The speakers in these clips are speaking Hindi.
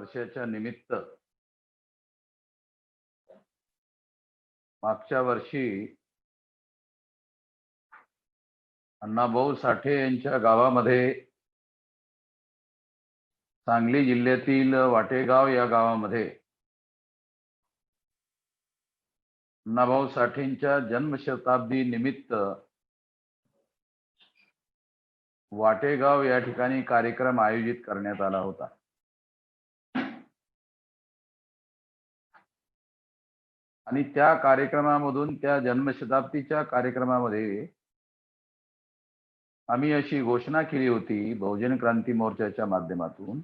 वर्षाच्या निमित्त मागच्या वर्षी अण्णाभाऊ साठे यांच्या गावामध्ये, सांगली जिल्ह्यातील वाटेगाव या गावामध्ये अण्णाभाऊ साठेंच्या जन्मशताब्दी निमित्त वाटेगाव या ठिकाणी कार्यक्रम आयोजित करण्यात आला होता। आणि त्या कार्यक्रमामधून, त्या जन्मशताब्दीच्या कार्यक्रमामध्ये आम्ही अशी घोषणा केली होती बहुजन क्रांती मोर्चाच्या माध्यमातून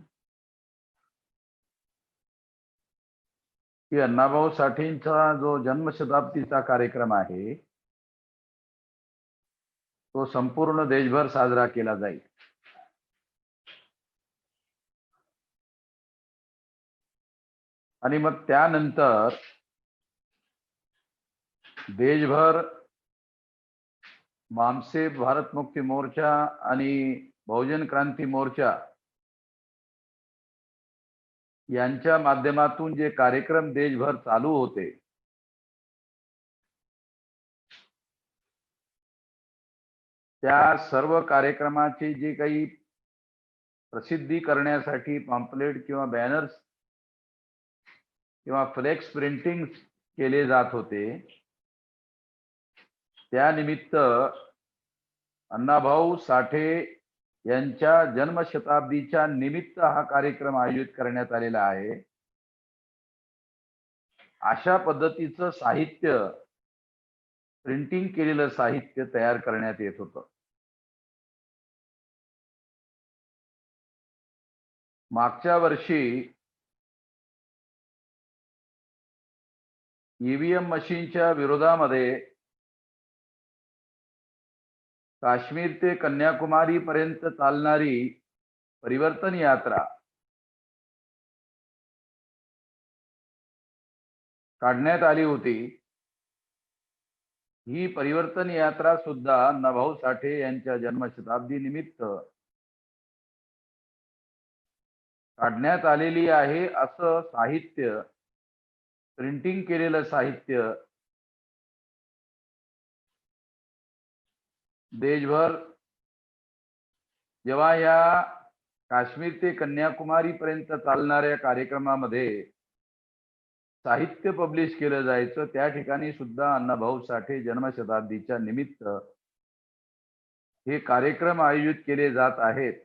की अण्णाभाऊ साठेंचा जो जन्मशताब्दीचा कार्यक्रम आहे तो संपूर्ण देशभर साजरा केला जाईल। आणि मग त्यानंतर देशभर मामसे भारत मुक्ती मोर्चा आणि बहुजन क्रांती मोर्चा यांच्या माध्यमातून जे कार्यक्रम देशभर चालू होते त्या सर्व कार्यक्रमाची जी काही प्रसिद्धी करण्यासाठी पॅम्पलेट किंवा बॅनर्स किंवा फ्लेक्स प्रिंटिंग केले जात होते, त्यानिमित्त अण्णाभाऊ साठे यांच्या जन्मशताब्दीच्या निमित्त हा कार्यक्रम आयोजित करण्यात आलेला आहे। अशा पद्धतीचं साहित्य, प्रिंटिंग केलेलं साहित्य तयार करण्यात येत होतं। मागच्या वर्षी ईव्हीएम मशीनच्या विरोधामध्ये काश्मीर ते कन्याकुमारी पर्यंत चालणारी परिवर्तन यात्रा काढण्यात आली होती। ही परिवर्तन यात्रा सुद्धा अण्णाभाऊ साठे यांच्या जन्मशताब्दी निमित्त काढण्यात आलेली आहे। असं साहित्य, प्रिंटिंग केलेलं साहित्य देशभर जेव्हा या काश्मीर ते कन्याकुमारी पर्यंत चालणाऱ्या कार्यक्रमामध्ये साहित्य पब्लिश केलं जायचं, त्या ठिकाणी सुद्धा अण्णाभाऊ साठे जन्मशताब्दीच्या निमित्त हे कार्यक्रम आयोजित केले जात आहेत।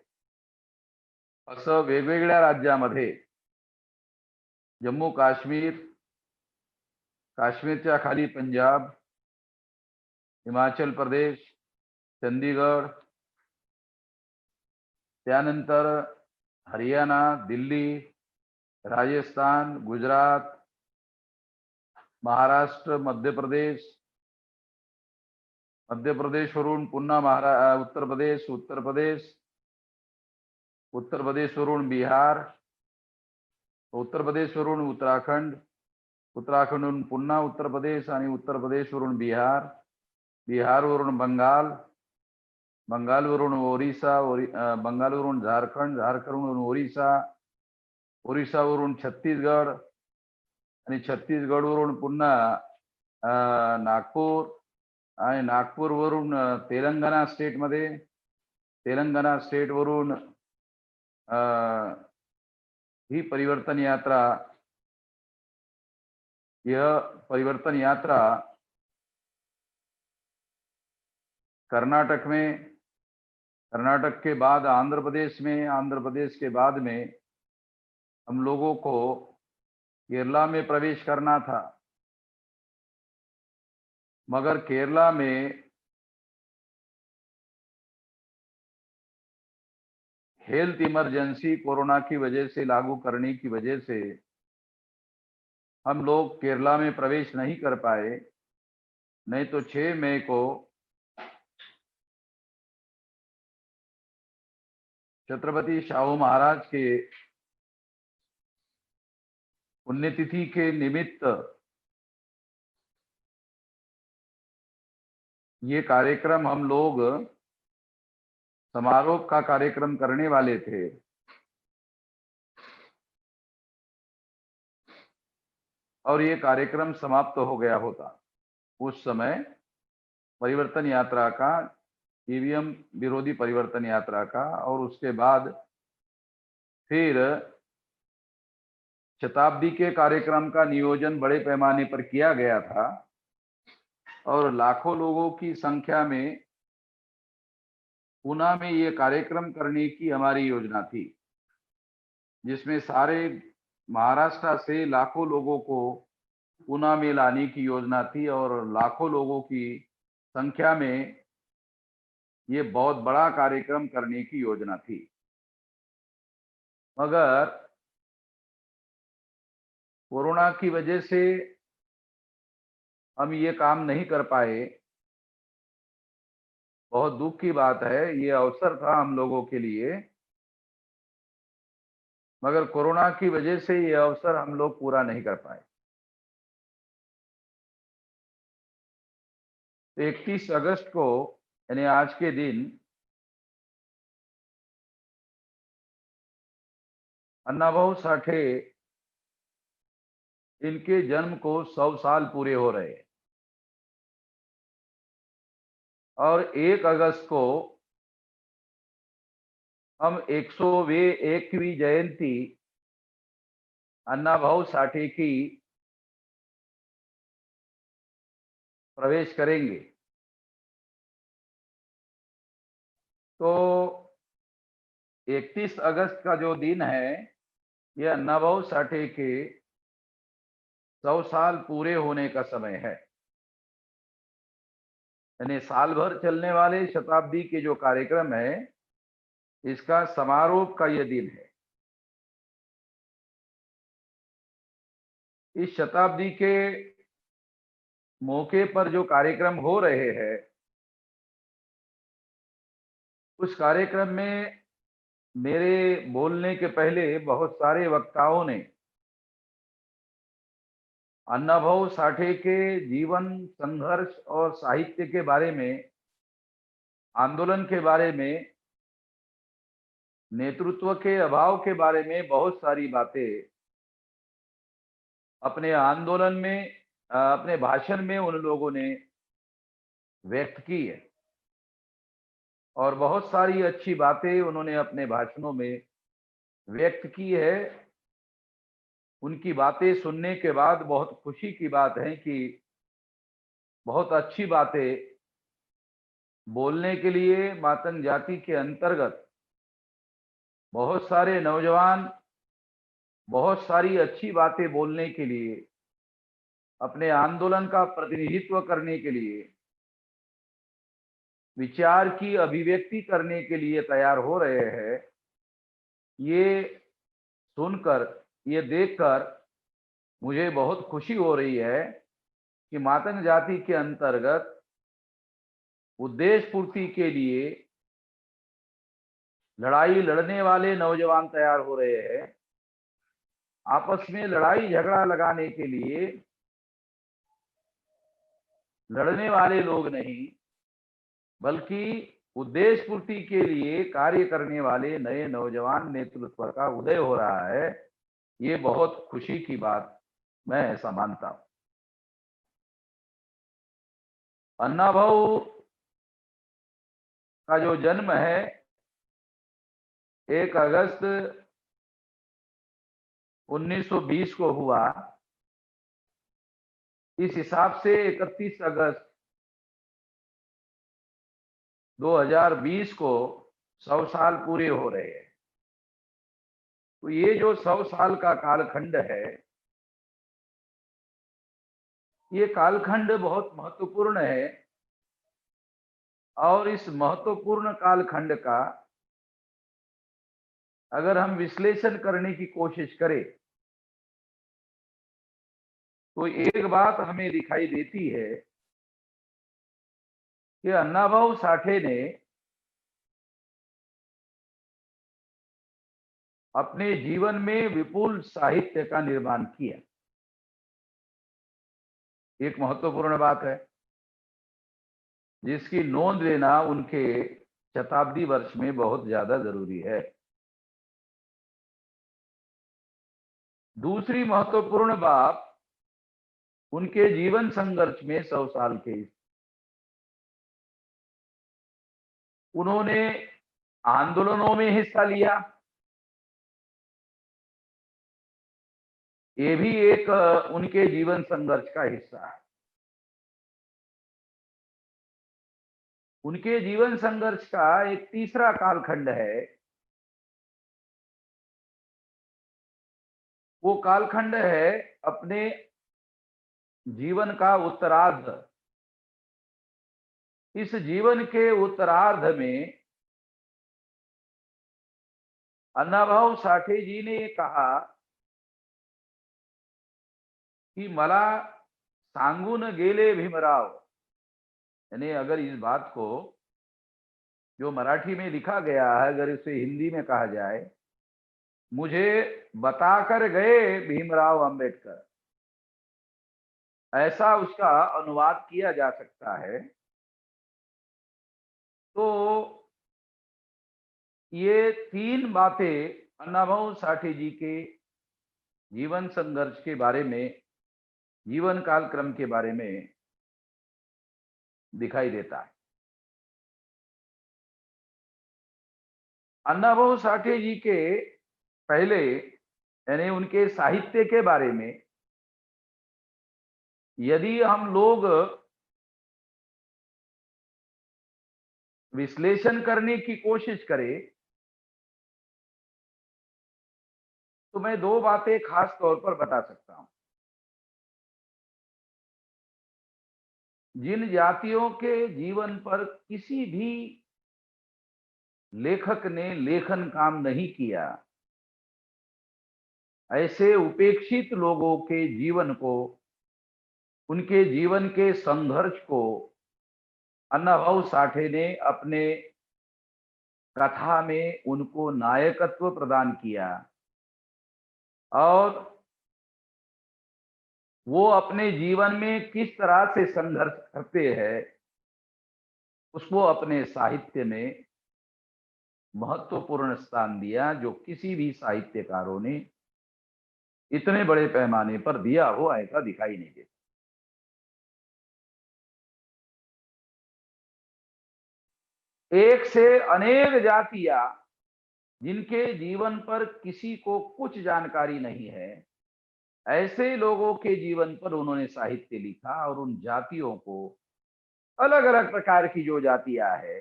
असं वेगवेगळ्या राज्यामध्ये, जम्मू काश्मीर, काश्मीरच्या खाली पंजाब, हिमाचल प्रदेश, चंदीगड, त्यानंतर हरियाणा, दिल्ली, राजस्थान, गुजरात, महाराष्ट्र, मध्य प्रदेशवरून पुन्हा उत्तर प्रदेशवरून बिहार, उत्तर प्रदेशवरून उत्तराखंड, उत्तराखंडवरून पुन्हा उत्तर प्रदेश आणि उत्तर प्रदेशवरून बिहार, बिहारवरून बंगाल, बंगालवरून ओरिसा, बंगालवरून झारखंड, झारखंडवरून ओरिसा, ओरिसावरून छत्तीसगड आणि छत्तीसगडवरून पुन्हा नागपूर आणि नागपूरवरून तेलंगणा स्टेटमध्ये, तेलंगणा स्टेटवरून ही परिवर्तन यात्रा कर्नाटक में, कर्नाटक के बाद आंध्र प्रदेश में, आंध्र प्रदेश के बाद में हम लोगों को केरला में प्रवेश करना था, मगर केरला में हेल्थ इमरजेंसी कोरोना की वजह से लागू करने की वजह से हम लोग केरला में प्रवेश नहीं कर पाए। नहीं तो 6 मई को छत्रपति शाहू महाराज के पुण्यतिथि के निमित्त ये कार्यक्रम हम लोग समारोह का कार्यक्रम करने वाले थे। और ये कार्यक्रम समाप्त हो गया होता। उस समय परिवर्तन यात्रा का, ईवीएम विरोधी परिवर्तन यात्रा का, और उसके बाद फिर शताब्दी के कार्यक्रम का नियोजन बड़े पैमाने पर किया गया था और लाखों लोगों की संख्या में पूना में ये कार्यक्रम करने की हमारी योजना थी, जिसमें सारे महाराष्ट्र से लाखों लोगों को पूना में लाने की योजना थी और लाखों लोगों की संख्या में ये बहुत बड़ा कार्यक्रम करने की योजना थी। मगर कोरोना की वजह से हम ये काम नहीं कर पाए। बहुत दुख की बात है, ये अवसर था हम लोगों के लिए, मगर कोरोना की वजह से ये अवसर हम लोग पूरा नहीं कर पाए। 31 अगस्त को, यानी आज के दिन, अन्नाभाऊ साठे इनके जन्म को 100 साल पूरे हो रहे हैं और 1 अगस्त को हम 101वीं जयंती अन्नाभाऊ साठे की प्रवेश करेंगे। तो 31 अगस्त का जो दिन है, यह अन्नाभाऊ साठे के 100 साल पूरे होने का समय है। यानी साल भर चलने वाले शताब्दी के जो कार्यक्रम है, इसका समारोह का यह दिन है। इस शताब्दी के मौके पर जो कार्यक्रम हो रहे हैं, उस कार्यक्रम में मेरे बोलने के पहले बहुत सारे वक्ताओं ने अन्नाभाऊ साठे के जीवन, संघर्ष और साहित्य के बारे में, आंदोलन के बारे में, नेतृत्व के अभाव के बारे में बहुत सारी बातें अपने आंदोलन में, अपने भाषण में उन लोगों ने व्यक्त की है और बहुत सारी अच्छी बातें उन्होंने अपने भाषणों में व्यक्त की है। उनकी बातें सुनने के बाद बहुत खुशी की बात है कि बहुत अच्छी बातें बोलने के लिए मातंग जाति के अंतर्गत बहुत सारे नौजवान बहुत सारी अच्छी बातें बोलने के लिए, अपने आंदोलन का प्रतिनिधित्व करने के लिए, विचार की अभिव्यक्ति करने के लिए तैयार हो रहे हैं। ये सुनकर, ये देखकर मुझे बहुत खुशी हो रही है कि मातंग जाति के अंतर्गत उद्देश्य पूर्ति के लिए लड़ाई लड़ने वाले नौजवान तैयार हो रहे हैं। आपस में लड़ाई झगड़ा लगाने के लिए लड़ने वाले लोग नहीं, बल्कि उद्देश्य पूर्ति के लिए कार्य करने वाले नए नौजवान नेतृत्व का उदय हो रहा है। ये बहुत खुशी की बात, मैं ऐसा मानता हूं। अन्नाभाऊ का जो जन्म है 1 अगस्त 1920 को हुआ, इस हिसाब से 31 अगस्त 2020 को 100 साल पूरे हो रहे हैं। तो ये जो 100 साल का कालखंड है, ये कालखंड बहुत महत्वपूर्ण है और इस महत्वपूर्ण कालखंड का अगर हम विश्लेषण करने की कोशिश करें, तो एक बात हमें दिखाई देती है कि अन्नाभाऊ साठे ने अपने जीवन में विपुल साहित्य का निर्माण किया। एक महत्वपूर्ण बात है जिसकी नोंद लेना उनके शताब्दी वर्ष में बहुत ज्यादा जरूरी है। दूसरी महत्वपूर्ण बात उनके जीवन संघर्ष में 100 साल के उन्होंने आंदोलनों में हिस्सा लिया। ये भी एक उनके जीवन संघर्ष का हिस्सा है। उनके जीवन संघर्ष का एक तीसरा कालखंड है। वो कालखंड है अपने जीवन का उत्तरार्ध। इस जीवन के उत्तरार्ध में अण्णाभाऊ साठे जी ने कहा कि मला सांगून गेले भीमराव, यानी अगर इस बात को जो मराठी में लिखा गया है अगर इसे हिंदी में कहा जाए, मुझे बताकर गए भीमराव अंबेडकर, ऐसा उसका अनुवाद किया जा सकता है। तो ये 3 बातें अण्णाभाऊ साठे जी के जीवन संघर्ष के बारे में, जीवन कालक्रम के बारे में दिखाई देता है। अण्णाभाऊ साठे जी के पहले यानी उनके साहित्य के बारे में यदि हम लोग विश्लेषण करने की कोशिश करें तो मैं 2 बातें खास तौर पर बता सकता हूं। जिन जातियों के जीवन पर किसी भी लेखक ने लेखन काम नहीं किया, ऐसे उपेक्षित लोगों के जीवन को, उनके जीवन के संघर्ष को अण्णाभाऊ साठे ने अपने कथा में उनको नायकत्व प्रदान किया और वो अपने जीवन में किस तरह से संघर्ष करते हैं उसको अपने साहित्य में महत्वपूर्ण स्थान दिया, जो किसी भी साहित्यकारों ने इतने बड़े पैमाने पर दिया हो ऐसा दिखाई नहीं देता। एक से अनेक जातियां जिनके जीवन पर किसी को कुछ जानकारी नहीं है, ऐसे लोगों के जीवन पर उन्होंने साहित्य लिखा और उन जातियों को, अलग अलग प्रकार की जो जातियां है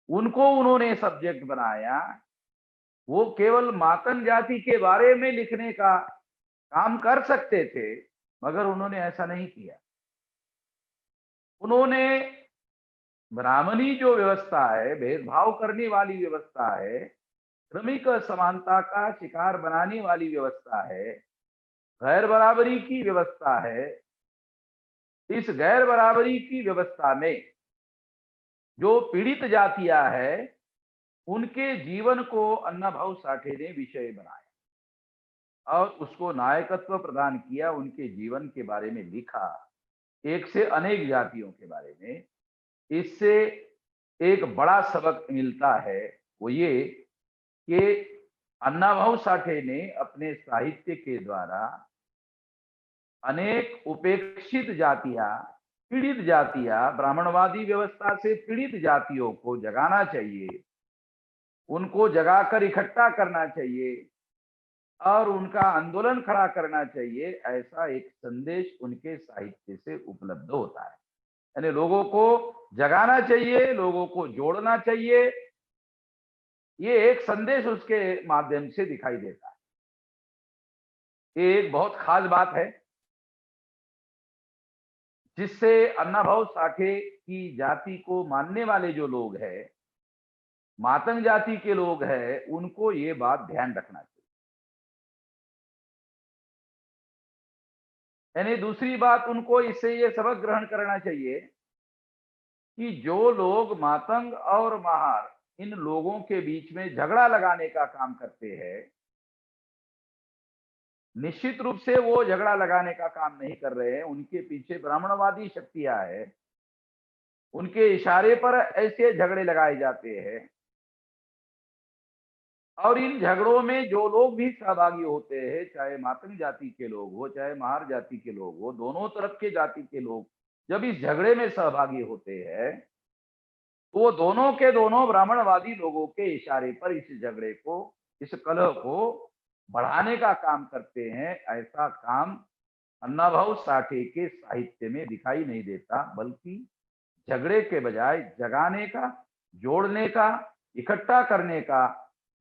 उनको उन्होंने सब्जेक्ट बनाया। वो केवल मातंग जाति के बारे में लिखने का काम कर सकते थे मगर उन्होंने ऐसा नहीं किया। उन्होंने ब्राह्मणी जो व्यवस्था है, भेदभाव करने वाली व्यवस्था है, श्रमिक समानता का शिकार बनाने वाली व्यवस्था है, गैर बराबरी की व्यवस्था है, इस गैर बराबरी की व्यवस्था में जो पीड़ित जातियां हैं उनके जीवन को अण्णाभाऊ साठे ने विषय बनाया और उसको नायकत्व प्रदान किया, उनके जीवन के बारे में लिखा, एक से अनेक जातियों के बारे में। इससे एक बड़ा सबक मिलता है, वो ये कि अण्णाभाऊ साठे ने अपने साहित्य के द्वारा अनेक उपेक्षित जातियां, पीड़ित जातियां, ब्राह्मणवादी व्यवस्था से पीड़ित जातियों को जगाना चाहिए, उनको जगाकर इकट्ठा करना चाहिए और उनका आंदोलन खड़ा करना चाहिए, ऐसा एक संदेश उनके साहित्य से उपलब्ध होता है। यानी लोगों को जगाना चाहिए, लोगों को जोड़ना चाहिए, ये एक संदेश उसके माध्यम से दिखाई देता है। ये एक बहुत खास बात है जिससे अण्णाभाऊ साठे की जाति को मानने वाले जो लोग हैं, मातंग जाति के लोग हैं, उनको ये बात ध्यान रखना चाहिए। यानी दूसरी बात, उनको इससे ये सबक ग्रहण करना चाहिए कि जो लोग मातंग और महार इन लोगों के बीच में झगड़ा लगाने का काम करते हैं, निश्चित रूप से वो झगड़ा लगाने का काम नहीं कर रहे हैं, उनके पीछे ब्राह्मणवादी शक्तियां हैं, उनके इशारे पर ऐसे झगड़े लगाए जाते हैं। और इन झगड़ों में जो लोग भी सहभागी होते हैं, चाहे मातंग जाति के लोग हो, चाहे महार जाति के लोग हो, दोनों तरफ के जाति के लोग जब इस झगड़े में सहभागी होते हैं, तो वो दोनों के दोनों ब्राह्मणवादी लोगों के इशारे पर इस झगड़े को, इस कलह को बढ़ाने का काम करते हैं। ऐसा काम अन्नाभाऊ साठे के साहित्य में दिखाई नहीं देता, बल्कि झगड़े के बजाय जगाने का, जोड़ने का, इकट्ठा करने का,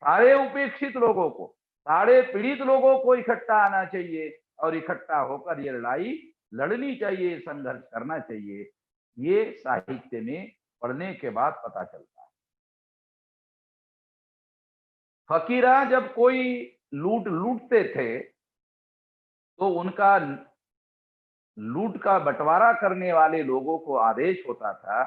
सारे उपेक्षित लोगों को, सारे पीड़ित लोगों को इकट्ठा आना चाहिए और इकट्ठा होकर ये लड़ाई लड़नी चाहिए, संघर्ष करना चाहिए। ये साहित्य में पढ़ने के बाद पता चलता है। फकीरा जब कोई लूटते थे तो उनका लूट का बंटवारा करने वाले लोगों को आदेश होता था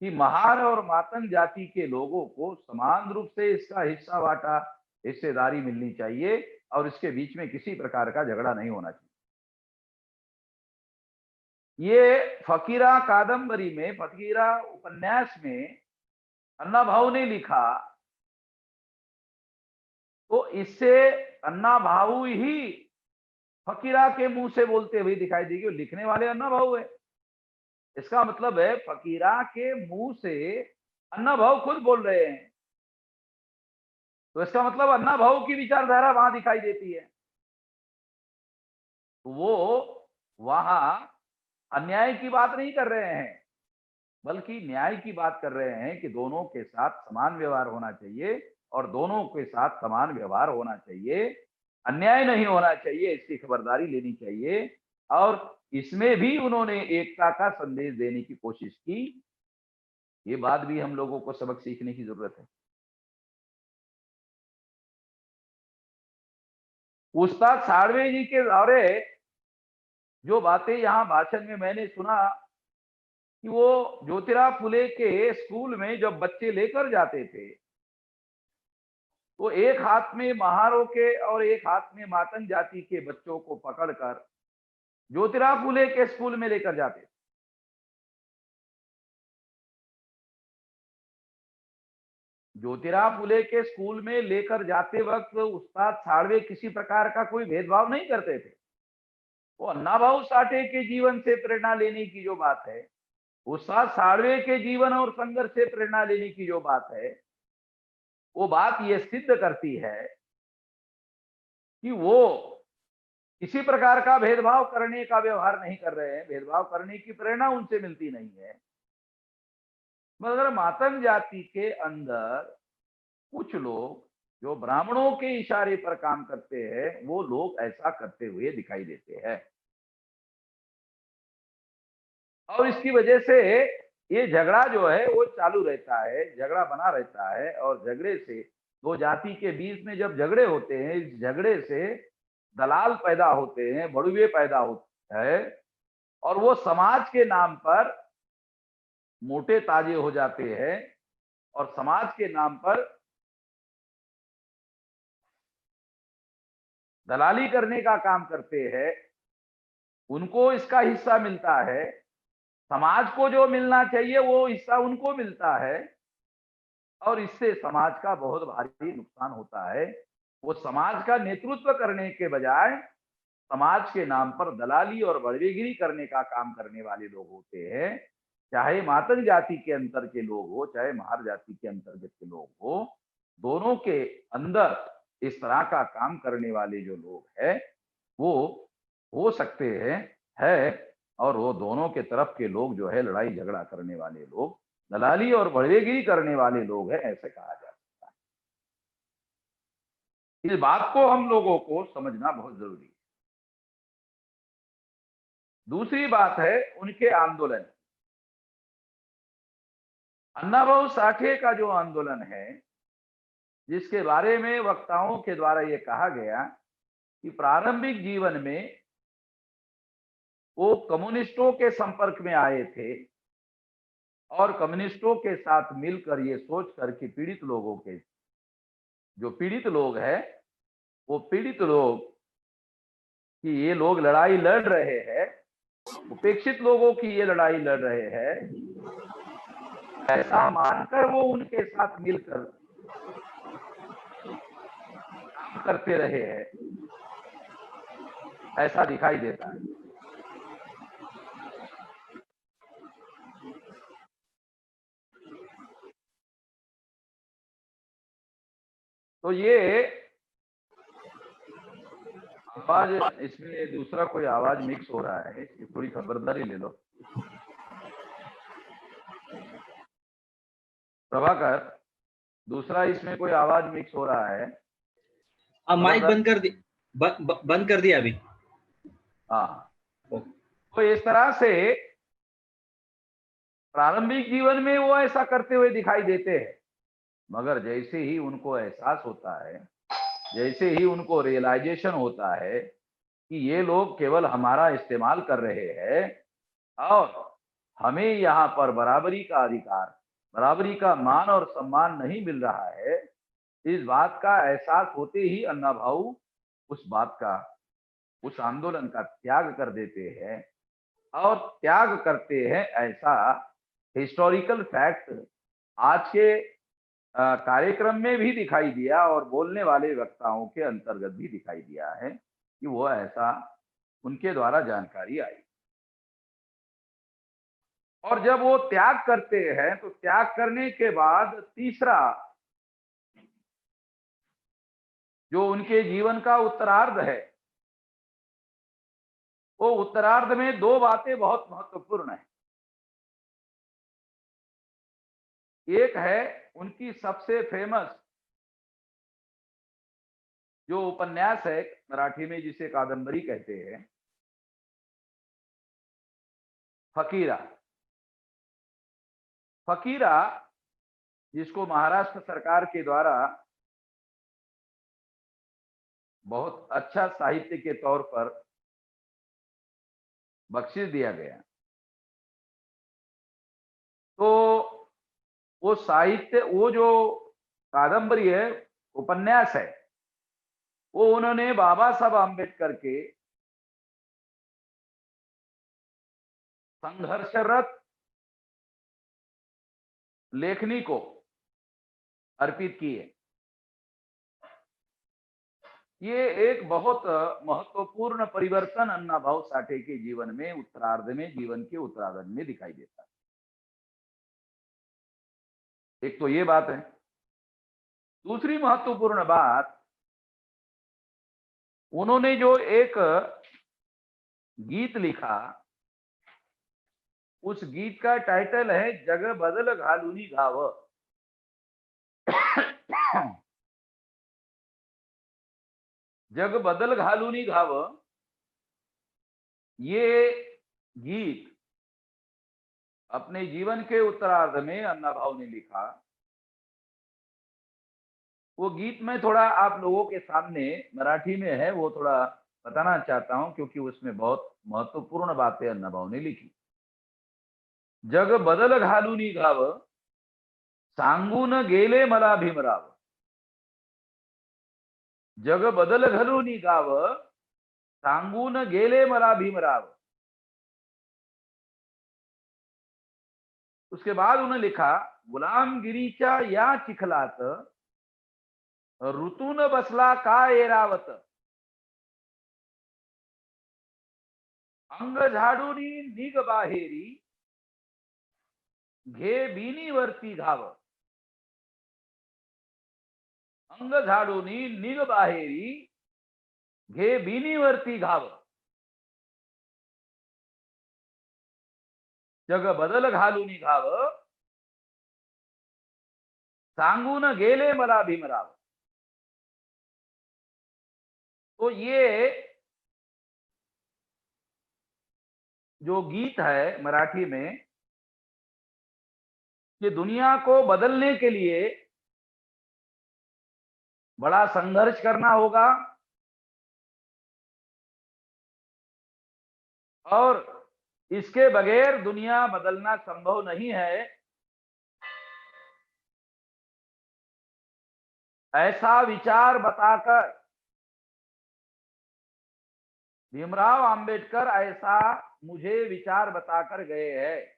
कि महार और मातंग जाति के लोगों को समान रूप से इसका हिस्सा बांटा, हिस्सेदारी मिलनी चाहिए और इसके बीच में किसी प्रकार का झगड़ा नहीं होना चाहिए। ये फकीरा कादंबरी में, फकीरा उपन्यास में अन्नाभाऊ ने लिखा, तो इससे अन्नाभाऊ ही फकीरा के मुंह से बोलते हुए दिखाई देगी। लिखने वाले अन्नाभाऊ है, इसका मतलब है फकीरा के मुंह से अन्नाभाऊ खुद बोल रहे हैं, तो इसका मतलब अन्नाभाऊ की विचारधारा वहां दिखाई देती है। वो वहां अन्याय की बात नहीं कर रहे हैं, बल्कि न्याय की बात कर रहे हैं कि दोनों के साथ समान व्यवहार होना चाहिए और दोनों के साथ समान व्यवहार होना चाहिए, अन्याय नहीं होना चाहिए, इसकी खबरदारी लेनी चाहिए। और इसमें भी उन्होंने एकता का संदेश देने की कोशिश की। ये बात भी हम लोगों को सबक सीखने की जरूरत है। उस्ताद साळवे जी के दौरे जो बातें यहाँ भाषण में मैंने सुना कि वो ज्योतिराव फुले के स्कूल में जब बच्चे लेकर जाते थे, तो एक हाथ में महारों के और एक हाथ में मातंग जाति के बच्चों को पकड़कर ज्योतिराव फुले के स्कूल में लेकर जाते थे। ज्योतिराव फुले के स्कूल में लेकर जाते वक्त उस्ताद साळवे किसी प्रकार का कोई भेदभाव नहीं करते थे। वो अन्नाभाऊ साठे के जीवन से प्रेरणा लेने की जो बात है, उस्ताद साळवे के जीवन और संघर्ष से प्रेरणा लेने की जो बात है, वो बात ये सिद्ध करती है कि वो किसी प्रकार का भेदभाव करने का व्यवहार नहीं कर रहे हैं, भेदभाव करने की प्रेरणा उनसे मिलती नहीं है। मगर मातंग जाति के अंदर कुछ लोग जो ब्राह्मणों के इशारे पर काम करते हैं, वो लोग ऐसा करते हुए दिखाई देते हैं और इसकी वजह से ये झगड़ा जो है वो चालू रहता है, झगड़ा बना रहता है। और झगड़े से, दो जाति के बीच में जब झगड़े होते हैं, इस झगड़े से दलाल पैदा होते हैं, बड़ुए पैदा होते हैं और वो समाज के नाम पर मोटे ताजे हो जाते हैं और समाज के नाम पर दलाली करने का काम करते हैं। उनको इसका हिस्सा मिलता है, समाज को जो मिलना चाहिए वो हिस्सा उनको मिलता है और इससे समाज का बहुत भारी नुकसान होता है। वो समाज का नेतृत्व करने के बजाय समाज के नाम पर दलाली और बड़वेगिरी करने का काम करने वाले लोग होते हैं। चाहे मातंग जाति के अंतर के लोग हो, चाहे महार जाति के अंतर्गत के लोग हो, दोनों के अंदर इस तरह का काम करने वाले जो लोग हैं, वो हो सकते हैं, है, और वो दोनों के तरफ के लोग जो है लड़ाई झगड़ा करने वाले लोग, दलाली और बड़वेगिरी करने वाले लोग हैं, ऐसे कहा जा सकता है। इस बात को हम लोगों को समझना बहुत जरूरी है। दूसरी बात है उनके आंदोलन। अन्नाभाऊ साठे का जो आंदोलन है, जिसके बारे में वक्ताओं के द्वारा यह कहा गया कि प्रारंभिक जीवन में वो कम्युनिस्टों के संपर्क में आए थे और कम्युनिस्टों के साथ मिलकर ये सोचकर कि पीड़ित लोगों के, जो पीड़ित लोग हैं, वो पीड़ित लोग कि ये लोग लड़ाई लड़ रहे हैं, उपेक्षित लोगों की ये लड़ाई लड़ रहे हैं, ऐसा मानकर वो उनके साथ मिलकर करते रहे हैं, ऐसा दिखाई देता है। तो ये आवाज, इसमें दूसरा कोई आवाज मिक्स हो रहा है, इसकी थोड़ी खबरदारी ले लो। प्रभाकर, दूसरा इसमें कोई आवाज मिक्स हो रहा है। माइक बंद कर दी, बंद कर दिया अभी। हाँ, तो इस तरह से प्रारंभिक जीवन में वो ऐसा करते हुए दिखाई देते हैं, मगर जैसे ही उनको एहसास होता है, जैसे ही उनको रियलाइजेशन होता है कि ये लोग केवल हमारा इस्तेमाल कर रहे हैं और हमें यहाँ पर बराबरी का अधिकार, बराबरी का मान और सम्मान नहीं मिल रहा है, इस बात का एहसास होते ही अन्ना भाऊ उस बात का, उस आंदोलन का त्याग कर देते हैं। और त्याग करते हैं, ऐसा हिस्टोरिकल फैक्ट आज के कार्यक्रम में भी दिखाई दिया और बोलने वाले वक्ताओं के अंतर्गत भी दिखाई दिया है कि वो ऐसा उनके द्वारा जानकारी आई। और जब वो त्याग करते हैं तो त्याग करने के बाद तीसरा जो उनके जीवन का उत्तरार्ध है, वो उत्तरार्ध में दो बातें बहुत महत्वपूर्ण है। एक है उनकी सबसे फेमस जो उपन्यास है मराठी में, जिसे कादंबरी कहते हैं, फकीरा। फकीरा जिसको महाराष्ट्र सरकार के द्वारा बहुत अच्छा साहित्य के तौर पर बख्शिश दिया गया, तो वो साहित्य, वो जो कादंबरी है, उपन्यास है, वो उन्होंने बाबा साहब आम्बेडकर के संघर्षरत लेखनी को अर्पित की है। ये एक बहुत महत्वपूर्ण परिवर्तन अन्ना भाऊ साठे के जीवन में उत्तरार्ध में, जीवन के उत्तरार्ध में दिखाई देता है। एक तो ये बात है। दूसरी महत्वपूर्ण बात, उन्होंने जो एक गीत लिखा, उस गीत का टाइटल है जग बदल घालूनी घाव। जग बदल घालूनी घाव, ये गीत अपने जीवन के उत्तरार्ध में अन्ना भाऊ ने लिखा। वो गीत में थोड़ा आप लोगों के सामने मराठी में है, वो थोड़ा बताना चाहता हूं क्योंकि उसमें बहुत महत्वपूर्ण बातें अन्ना भाऊ ने लिखी। जग बदल घालूनी घाव, सांगून गेले मला भीमराव। जग बदल घालूनी गाव, सांगून गेले मला भीमराव। उसके बाद उन्होंने लिखा, गुलामगिरीच्या या चिखलात ऋतून बसला का ऐरावत। अंग झाडूनी निग बाहेरी, घे बिनीवरती घाव। अंग झाडूनी निग बाहेरी, घे बिनीवरती घाव। जग बदल घालूनी घाव, सांगून गेले मला भीमराव। तो ये जो गीत है मराठी में, ये दुनिया को बदलने के लिए बड़ा संघर्ष करना होगा और इसके बगैर दुनिया बदलना संभव नहीं है, ऐसा विचार बताकर भीमराव अंबेडकर ऐसा मुझे विचार बताकर गए हैं,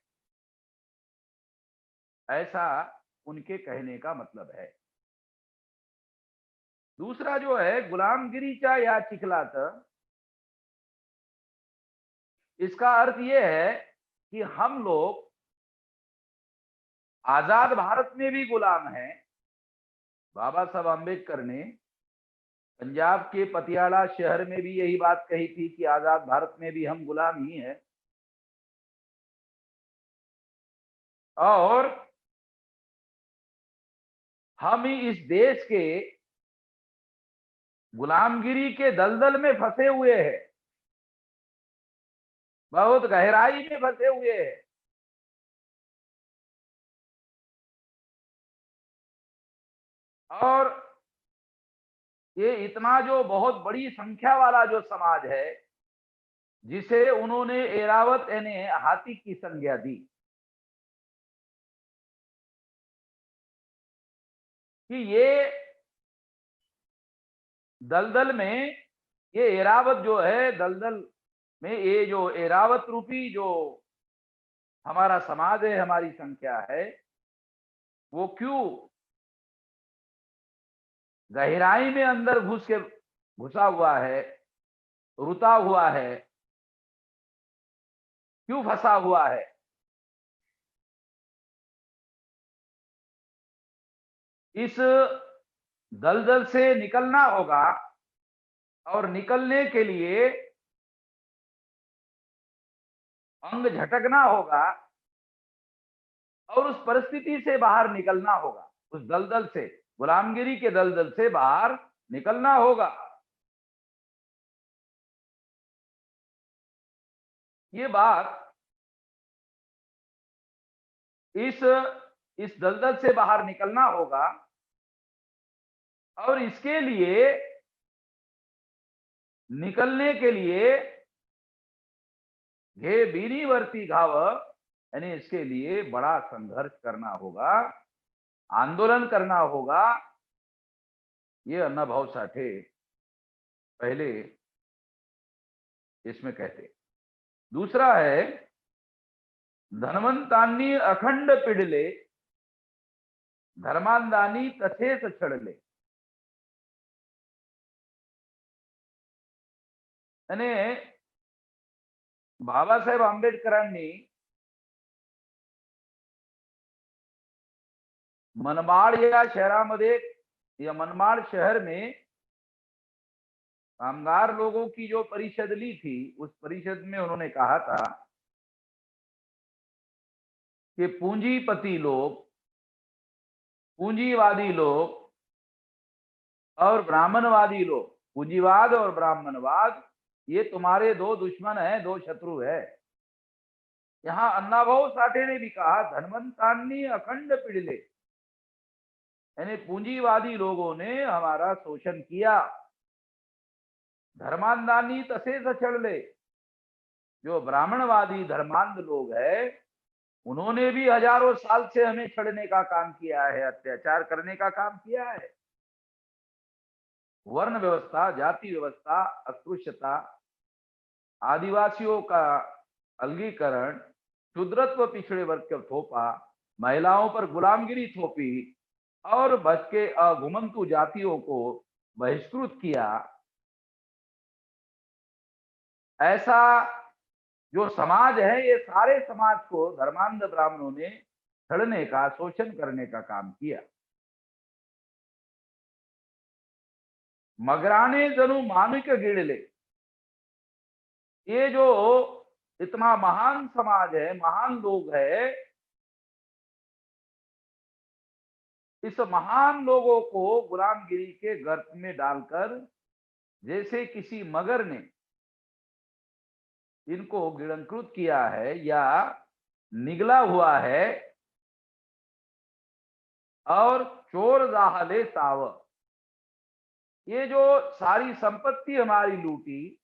ऐसा उनके कहने का मतलब है। दूसरा जो है गुलामगिरीचा या चिखलात, इसका अर्थ ये है कि हम लोग आजाद भारत में भी गुलाम हैं। बाबा साहब आम्बेडकर ने पंजाब के पटियाला शहर में भी यही बात कही थी कि आजाद भारत में भी हम गुलाम ही हैं। और हम ही इस देश के गुलामगिरी के दलदल में फंसे हुए हैं, बहुत गहराई में फंसे हुए हैं। और ये इतना जो बहुत बड़ी संख्या वाला जो समाज है, जिसे उन्होंने एरावत यानी हाथी की संज्ञा दी, कि ये दलदल में, ये एरावत जो है दलदल में, ये जो एरावत रूपी जो हमारा समाज है, हमारी संख्या है, वो क्यों गहराई में अंदर घुसा हुआ है, रुता हुआ है, क्यों फंसा हुआ है? इस दलदल से निकलना होगा, और निकलने के लिए अंग झटकना होगा, और उस परिस्थिति से बाहर निकलना होगा, उस दलदल से, गुलामगिरी के दलदल से बाहर निकलना होगा। ये बात इस दलदल से बाहर निकलना होगा, और इसके लिए, निकलने के लिए घे बीनीवर्ती घाव, यानी इसके लिए बड़ा संघर्ष करना होगा, आंदोलन करना होगा। ये अण्णाभाऊ साठे पहले इसमें कहते। दूसरा है, धनवंतांनी अखंड पिडले, धर्मांधानी तथेच छडले। यानी बाबासाहेब आंबेडकरांनी मनमाड या शहरामध्ये, या मनमाड शहर में कामगार लोगों की जो परिषद ली थी, उस परिषद में उन्होंने कहा था कि पूंजीपति लोग, पूंजीवादी लोग और ब्राह्मणवादी लोग, पूंजीवाद और ब्राह्मणवाद, ये तुम्हारे दो दुश्मन हैं, दो शत्रु है। यहां अण्णाभाऊ साठे ने भी कहा, धनवंतांनी अखंड पिडले, यानी पूंजीवादी लोगों ने हमारा शोषण किया। धर्मांधानी तसेच छडले, जो ब्राह्मणवादी धर्मांध लोग हैं, उन्होंने भी हजारों साल से हमें छड़ने का काम किया है, अत्याचार करने का काम किया है। वर्ण व्यवस्था, जाति व्यवस्था, अस्पृश्यता, आदिवासियों का अलगीकरण, शूद्रत्व, पिछड़े वर्ग को थोपा, महिलाओं पर गुलामगिरी थोपी, और भटके घुमंतु जातियों को बहिष्कृत किया। ऐसा जो समाज है, ये सारे समाज को धर्मांध ब्राह्मणों ने छड़ने का, शोषण करने का काम किया। मगराने जनु मानुक गिड़ले, ये जो इतना महान समाज है, महान लोग है, इस महान लोगों को गुलामगिरी के गर्त में डालकर, जैसे किसी मगर ने इनको गिड़ंकृत किया है या निगला हुआ है, और चोर जाहले साव, ये जो सारी संपत्ति हमारी लूटी,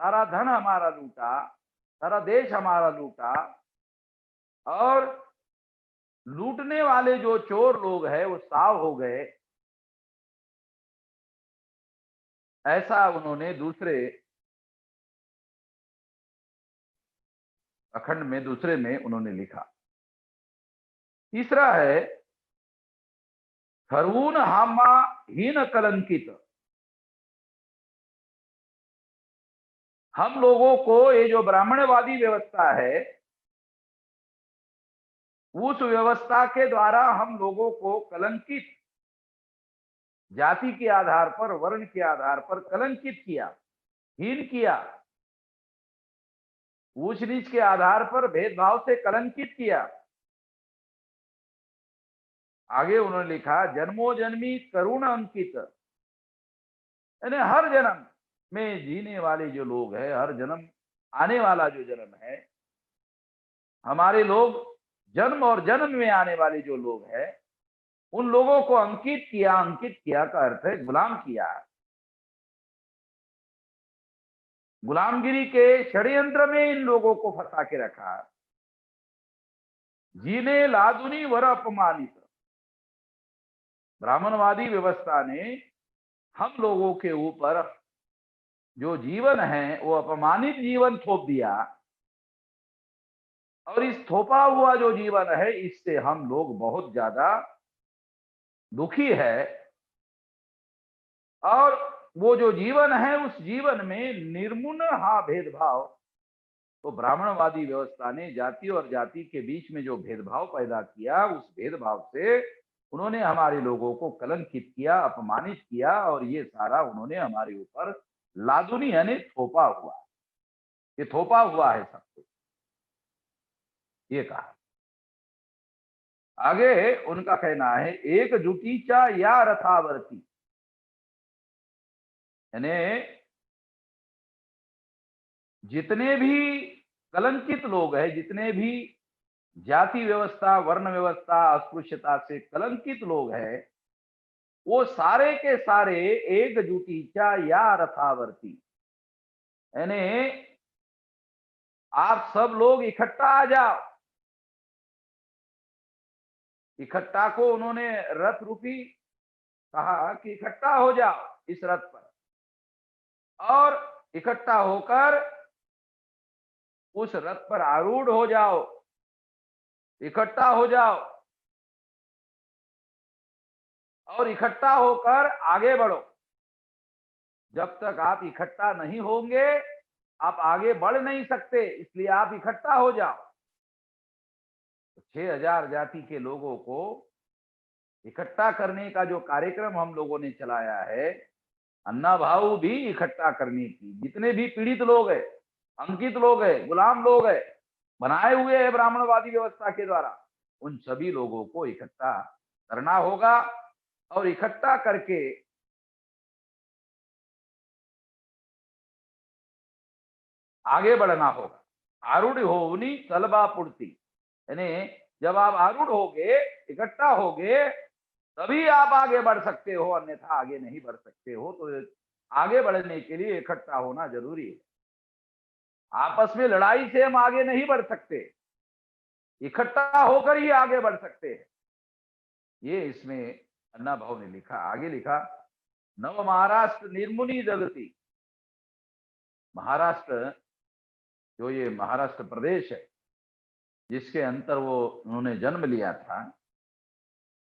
सारा धन हमारा लूटा, सारा देश हमारा लूटा, और लूटने वाले जो चोर लोग हैं वो साव हो गए। ऐसा उन्होंने दूसरे अखंड में, दूसरे में उन्होंने लिखा। तीसरा है, खरवून हामा हीन कलंकित, हम लोगों को ये जो ब्राह्मणवादी व्यवस्था है, उस व्यवस्था के द्वारा हम लोगों को कलंकित, जाति के आधार पर, वर्ण के आधार पर कलंकित किया, हीन किया, ऊंच नीच के आधार पर भेदभाव से कलंकित किया। आगे उन्होंने लिखा, जन्मों जन्मी करुण अंकित, यानी हर जन्म में जीने वाले जो लोग हैं, हर जन्म आने वाला जो जन्म है, हमारे लोग जन्म और जन्म में आने वाले जो लोग हैं, उन लोगों को अंकित किया। अंकित किया का अर्थ है गुलाम किया। गुलामगिरी के षड्यंत्र में इन लोगों को फंसा के रखा। जीने लादुनी वर अपमानित, ब्राह्मणवादी व्यवस्था ने हम लोगों के ऊपर जो जीवन है वो अपमानित जीवन थोप दिया, और इस थोपा हुआ जो जीवन है इससे हम लोग बहुत ज्यादा दुखी है। और वो जो जीवन है उस जीवन में निर्मुनहा भेदभाव, तो ब्राह्मणवादी व्यवस्था ने जाति और जाति के बीच में जो भेदभाव पैदा किया, उस भेदभाव से उन्होंने हमारे लोगों को कलंकित किया, अपमानित किया, और ये सारा उन्होंने हमारे ऊपर लादुनी यानी थोपा हुआ, ये थोपा हुआ है सब कुछ, ये कहा। आगे उनका कहना है, एक जुटीचा या रथावर्ती, यानी जितने भी कलंकित लोग हैं, जितने भी जाति व्यवस्था, वर्ण व्यवस्था, अस्पृश्यता से कलंकित लोग हैं, वो सारे के सारे एकजुटीचा या रथावर्ती, यानी आप सब लोग इकट्ठा आ जाओ। इकट्ठा को उन्होंने रथ रूपी कहा कि इकट्ठा हो जाओ इस रथ पर, और इकट्ठा होकर उस रथ पर आरूढ़ हो जाओ, इकट्ठा हो जाओ, और इकट्ठा होकर आगे बढ़ो। जब तक आप इकट्ठा नहीं होंगे आप आगे बढ़ नहीं सकते, इसलिए आप इकट्ठा हो जाओ। 6000 जाति के लोगों को इकट्ठा करने का जो कार्यक्रम हम लोगों ने चलाया है, अन्ना भाव भी इकट्ठा करने की, जितने भी पीड़ित लोग हैं, अंकित लोग हैं, गुलाम लोग हैं, बनाए हुए हैं ब्राह्मणवादी व्यवस्था के द्वारा, उन सभी लोगों को इकट्ठा करना होगा, और इकट्ठा करके आगे बढ़ना होगा। आरूढ़ होनी तलबा पुड़ती, यानी जब आप आरूढ़ होगे, इकट्ठा होगे, तभी आप आगे बढ़ सकते हो, अन्यथा आगे नहीं बढ़ सकते हो। तो आगे बढ़ने के लिए इकट्ठा होना जरूरी है। आपस में लड़ाई से हम आगे नहीं बढ़ सकते, इकट्ठा होकर ही आगे बढ़ सकते हैं। ये इसमें अन्ना भाव ने लिखा। आगे लिखा, नव महाराष्ट्र निर्मुनि जगती, महाराष्ट्र जो ये महाराष्ट्र प्रदेश है जिसके अंतर वो उन्होंने जन्म लिया था,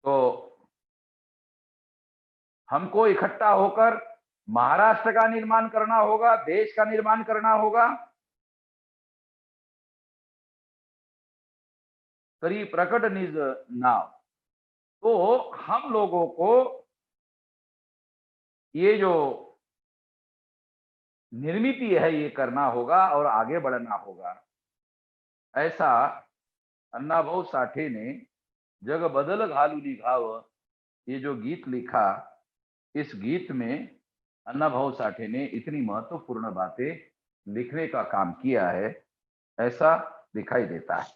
तो हमको इकट्ठा होकर महाराष्ट्र का निर्माण करना होगा, देश का निर्माण करना होगा। करी प्रकट निज नाव, तो हम लोगों को ये जो निर्मिति है ये करना होगा और आगे बढ़ना होगा। ऐसा अण्णाभाऊ साठे ने जग बदल घालूनी घाव ये जो गीत लिखा, इस गीत में अण्णाभाऊ साठे ने इतनी महत्वपूर्ण बातें लिखने का काम किया है, ऐसा दिखाई देता है।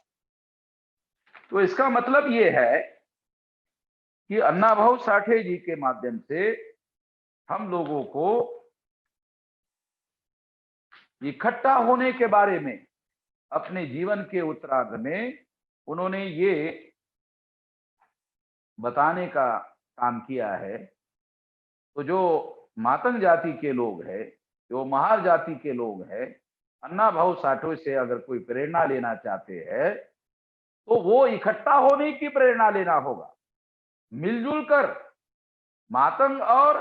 तो इसका मतलब ये है कि अण्णाभाऊ साठे जी के माध्यम से हम लोगों को इकट्ठा होने के बारे में अपने जीवन के उत्तरार्ध में उन्होंने ये बताने का काम किया है। तो जो मातंग जाति के लोग हैं, जो महार जाति के लोग हैं, अण्णाभाऊ साठे से अगर कोई प्रेरणा लेना चाहते हैं तो वो इकट्ठा होने की प्रेरणा लेना होगा। मिलजुल कर मातंग और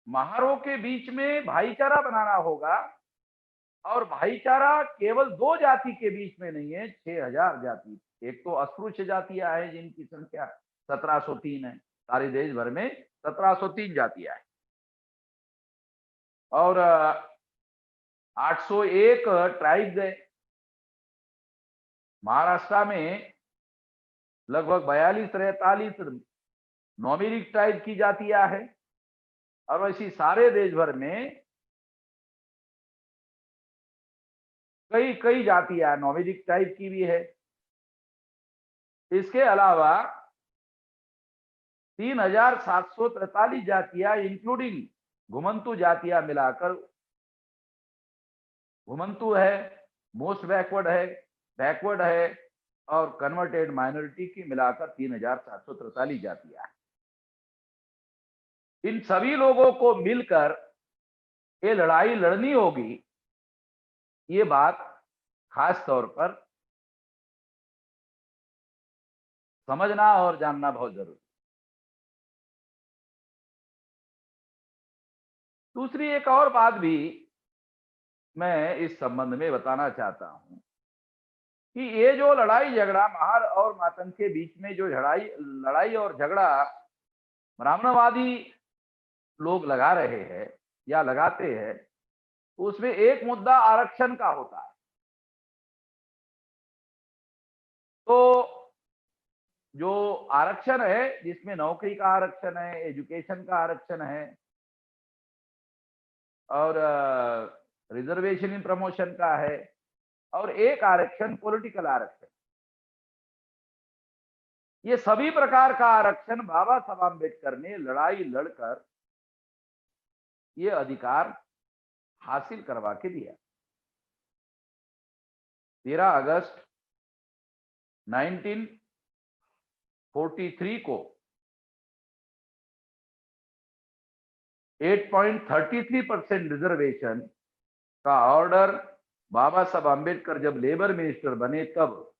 महारों के बीच में भाईचारा बनाना होगा, और भाईचारा केवल 2 जाति के बीच में नहीं है, 6000 जाति। एक तो अस्पृश्य जातियां हैं जिनकी संख्या 1703 है, सारे देश भर में 1703 जातियां हैं, और 801 ट्राइब्स है। महाराष्ट्र में लगभग 42-43 नोमिडिक ट्राइब की जातियां हैं, और वैसी सारे देश भर में कई कई जातियां नोमिडिक टाइप की भी है। इसके अलावा 3743 जातियां इंक्लूडिंग घुमंतु जातियां मिलाकर, घुमंतु है, मोस्ट बैकवर्ड है और कन्वर्टेड माइनॉरिटी की मिलाकर 3743 जातियां हैं। इन सभी लोगों को मिलकर ये लड़ाई लड़नी होगी, ये बात खास तौर पर समझना और जानना बहुत जरूरी। दूसरी एक और बात भी मैं इस संबंध में बताना चाहता हूं कि ये जो लड़ाई झगड़ा महार और मातंग के बीच में जो लड़ाई और झगड़ा ब्राह्मणवादी लोग लगा रहे हैं या लगाते हैं, उसमें एक मुद्दा आरक्षण का होता है। तो जो आरक्षण है, जिसमें नौकरी का आरक्षण है, एजुकेशन का आरक्षण है और रिजर्वेशन इन प्रमोशन का है, और एक आरक्षण पॉलिटिकल आरक्षण। ये सभी प्रकार का आरक्षण बाबा साहब आम्बेडकर ने लड़ाई लड़कर ये अधिकार हासिल करवा के दिया। 13 अगस्त 1943 को 8.33% रिजर्वेशन का ऑर्डर बाबा साहब आम्बेडकर जब लेबर मिनिस्टर बने, तब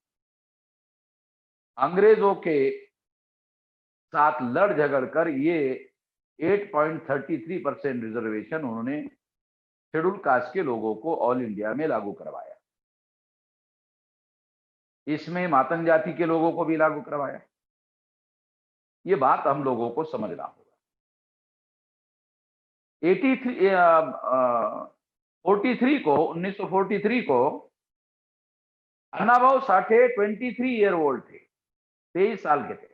अंग्रेजों के साथ लड़ झगड़ कर ये 8.33% रिजर्वेशन उन्होंने शेड्यूल कास्ट के लोगों को ऑल इंडिया में लागू करवाया। इसमें मातंग जाति के लोगों को भी लागू करवाया। ये बात हम लोगों को समझना होगा। 1943 को अन्नाभाऊ साठे 23 ईयर ओल्ड थे, 23 साल के थे।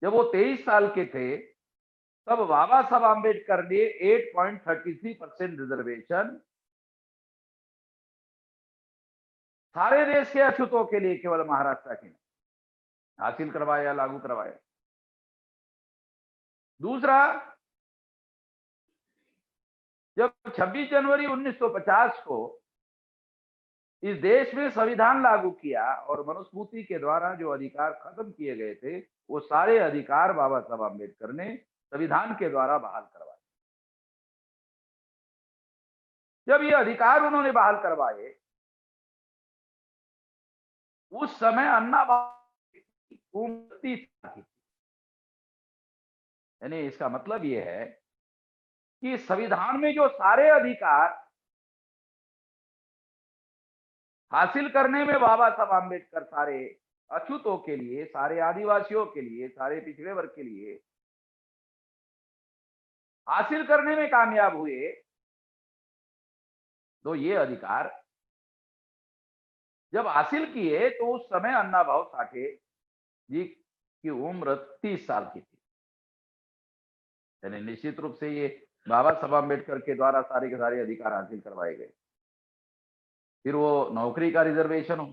जब वो 23 साल के थे, तब बाबा साहब आम्बेडकर ने 8.33% रिजर्वेशन सारे देश के अछूतों के लिए, केवल महाराष्ट्र के नहीं, हासिल करवाया, लागू करवाया। दूसरा, जब 26 जनवरी 1950 को इस देश में संविधान लागू किया और मनुस्मृति के द्वारा जो अधिकार खत्म किए गए थे, वो सारे अधिकार बाबा साहब आम्बेडकर ने संविधान के द्वारा बहाल करवाए। जब ये अधिकार उन्होंने बहाल करवाए, उस समय अन्ना उम्र 30 साल की थी। यानी इसका मतलब ये है कि संविधान में जो सारे अधिकार हासिल करने में बाबा साहब आम्बेडकर सारे अछूतों के लिए, सारे आदिवासियों के लिए, सारे पिछड़े वर्ग के लिए हासिल करने में कामयाब हुए, तो ये अधिकार जब हासिल किए तो उस समय अन्नाभाऊ साठे जी की उम्र 30 साल की थी। यानी निश्चित रूप से ये बाबा साहब आम्बेडकर के द्वारा सारे के सारे अधिकार हासिल करवाए गए। फिर वो नौकरी का रिजर्वेशन हो,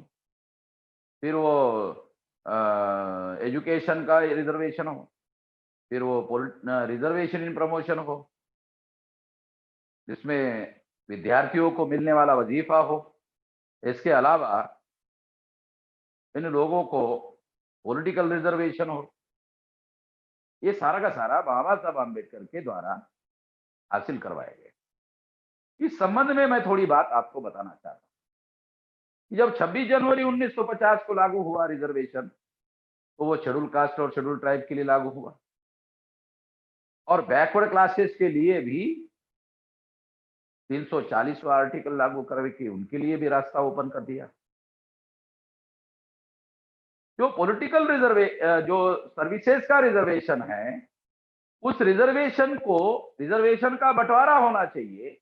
फिर वो एजुकेशन का रिजर्वेशन हो, फिर वो रिजर्वेशन इन प्रमोशन हो, जिसमें विद्यार्थियों को मिलने वाला वजीफा हो। इसके अलावा इन लोगों को पॉलिटिकल रिजर्वेशन हो। ये सारा का सारा बाबा साहब आम्बेडकर के द्वारा हासिल करवाए गए। इस संबंध में मैं थोड़ी बात आपको बताना चाहता हूं कि जब 26 जनवरी 1950 को लागू हुआ रिजर्वेशन, तो वो शेड्यूल कास्ट और शेड्यूल ट्राइब के लिए लागू हुआ, और बैकवर्ड क्लासेस के लिए भी 340वां आर्टिकल लागू करके उनके लिए भी रास्ता ओपन कर दिया। जो पॉलिटिकल जो सर्विसेज का रिजर्वेशन है, उस रिजर्वेशन का बंटवारा होना चाहिए।